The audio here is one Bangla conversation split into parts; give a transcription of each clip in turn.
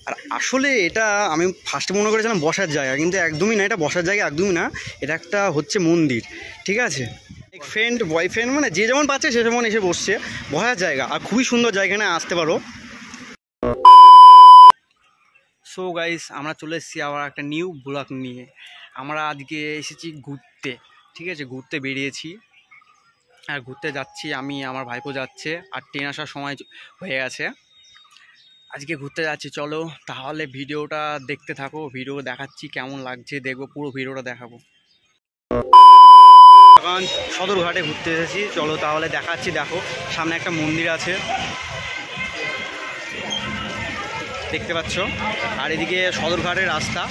আর আসলে এটা আমি ফার্স্টে মনে করেছিলাম বসার জায়গা, কিন্তু একদমই না, এটা বসার জায়গা একদমই না, এটা একটা হচ্ছে মন্দির। ঠিক আছে, ফ্রেন্ড বয়ফ্রেন্ড মানে যে যেমন পাচ্ছে সে যেমন এসে বসছে, বসার জায়গা আর খুবই সুন্দর জায়গা, এখানে আসতে পারো। সো গাইস, আমরা চলে এসেছি আবার একটা নিউ ব্লগ নিয়ে। আমরা আজকে এসেছি ঘুরতে, ঠিক আছে, ঘুরতে বেরিয়েছি আর ঘুরতে যাচ্ছি, আমি আমার ভাইপো যাচ্ছে আর ট্রেন আসার সময় হয়ে গেছে। আজকে ঘুরতে যাচ্ছি, চলো তাহলে ভিডিওটা দেখতে থাকো, ভিডিও দেখাচ্ছি কেমন লাগছে দেখবো, পুরো ভিডিওটা দেখাবো। এখন সদরঘাটে ঘুরতে এসেছি, চলো তাহলে দেখাচ্ছি। দেখো সামনে একটা মন্দির আছে দেখতে পাচ্ছ, আর এদিকে সদরঘাটের রাস্তা,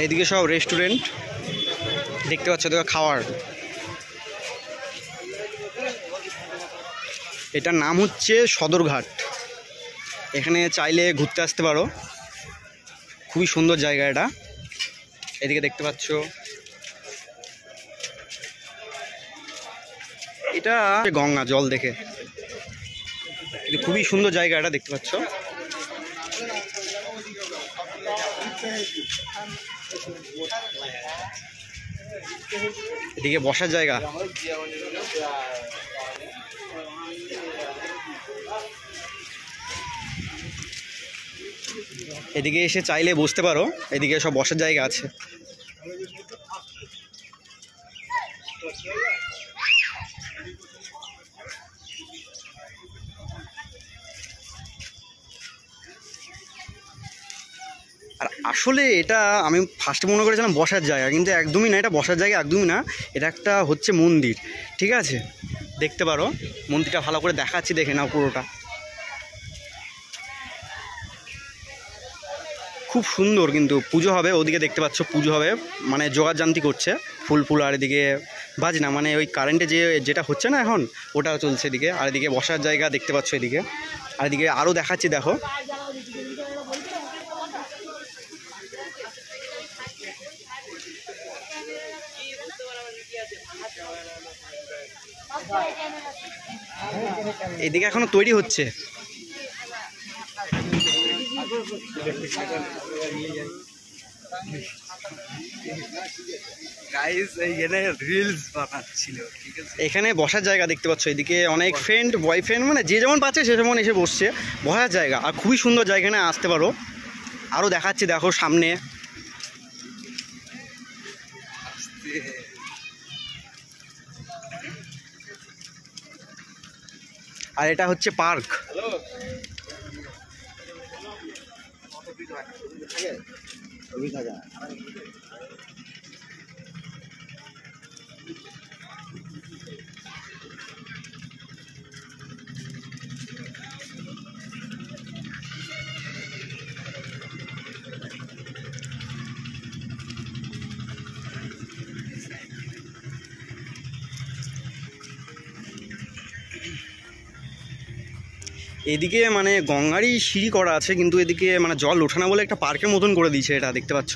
এদিকে সব রেস্টুরেন্ট দেখতে পাচ্ছ, দেখো খাওয়ার। এটার নাম হচ্ছে সদরঘাট, এখানে চাইলে ঘুরতে আসতে পারো, খুবই সুন্দর জায়গা এটা। এদিকে দেখতে পাচ্ছ, এটা গঙ্গা জল দেখে, খুবই সুন্দর জায়গা এটা দেখতে পাচ্ছ। এদিকে বসার জায়গা, এদিকে এসে চাইলে বসতে পারো, এদিকে সব বসার জায়গা আছে। আর আসলে এটা আমি ফার্স্টে মনে করেছিলাম বসার জায়গা, কিন্তু একদমই না, এটা বসার জায়গা একদমই না, এটা একটা হচ্ছে মন্দির। ঠিক আছে, দেখতে পারো, মন্দিরটা ভালো করে দেখাচ্ছি, দেখে নাও পুরোটা। খুব সুন্দর, কিন্তু পুজো হবে ওদিকে দেখতে পাচ্ছ, পুজো হবে মানে জোগাড়যন্ত্রী করছে, ফুল ফুল, আর এদিকে বাজনা মানে ওই কারেন্টে যেটা হচ্ছে না এখন, ওটা চলছে এদিকে। আর এদিকে বসার জায়গা দেখতে পাচ্ছ এদিকে, আর এদিকে আরও দেখাচ্ছি দেখো। এদিকে এখনো তৈরি হচ্ছে। এখানে বসার জায়গা দেখতে পাচ্ছ, এদিকে অনেক ফ্রেন্ড বয়ফ্রেন্ড মানে যে যেমন পাচ্ছে সে যেমন এসে বসছে, বসার জায়গা আর খুবই সুন্দর জায়গা, এখানে আসতে পারো। আরও দেখাচ্ছি দেখো সামনে, আর এটা হচ্ছে পার্ক। এদিকে মানে গঙ্গারই সিঁড়ি করা আছে, কিন্তু এদিকে মানে জল ওঠে না বলে একটা পার্কের মতন করে দিয়েছে এটা, দেখতে পাচ্ছ।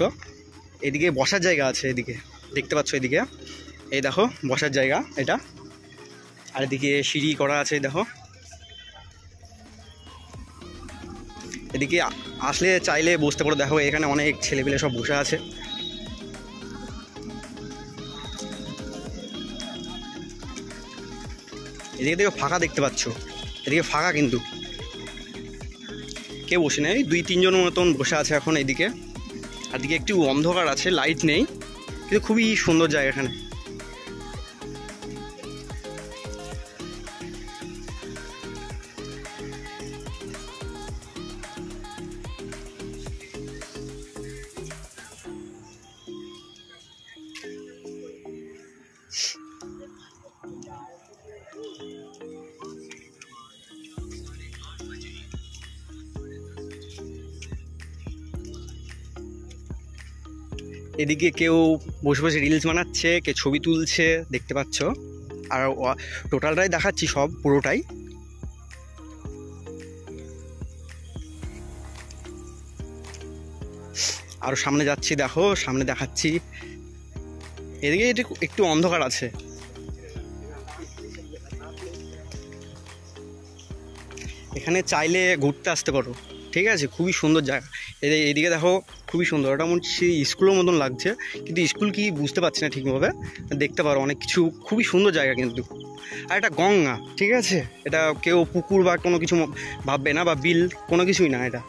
এদিকে বসার জায়গা আছে, এদিকে দেখতে পাচ্ছ, এদিকে এই দেখো বসার জায়গা এটা, আর এদিকে সিঁড়ি করা আছে দেখো। এদিকে আসলে চাইলে বসতে পারো, দেখো এখানে অনেক ছেলেপেলে সব বসে আছে। এদিকে দেখো ফাঁকা দেখতে পাচ্ছ, এদিকে ফাঁকা, কিন্তু কেউ বসে নেই, 2-3 জন মতন বসে আছে এখন এদিকে। আর এদিকে একটু অন্ধকার আছে, লাইট নেই, কিন্তু খুবই সুন্দর জায়গা এখানে। এদিকে কেউ বসে বসে রিলস বানাচ্ছে, কেউ ছবি তুলছে দেখতে পাচ্ছ। আর টোটালটাই দেখাচ্ছি, সব পুরোটাই। আর সামনে যাচ্ছি, দেখো সামনে দেখাচ্ছি। এদিকে একটু অন্ধকার আছে। এখানে চাইলে ঘুরতে আসতে পারো, ঠিক আছে? খুবই সুন্দর জায়গা। এইদিকে দেখো, খুবই সুন্দর। ওটা মনে হচ্ছে স্কুলের মতন লাগছে, কিন্তু স্কুল কি বুঝতে পারছি না ঠিকভাবে। দেখতে পারো অনেক কিছু, খুবই সুন্দর জায়গা কিন্তু। আর এটা গঙ্গা, ঠিক আছে? এটা কেউ পুকুর বা কোনো কিছু ভাববে না, বা বিল, কোনো কিছুই না এটা।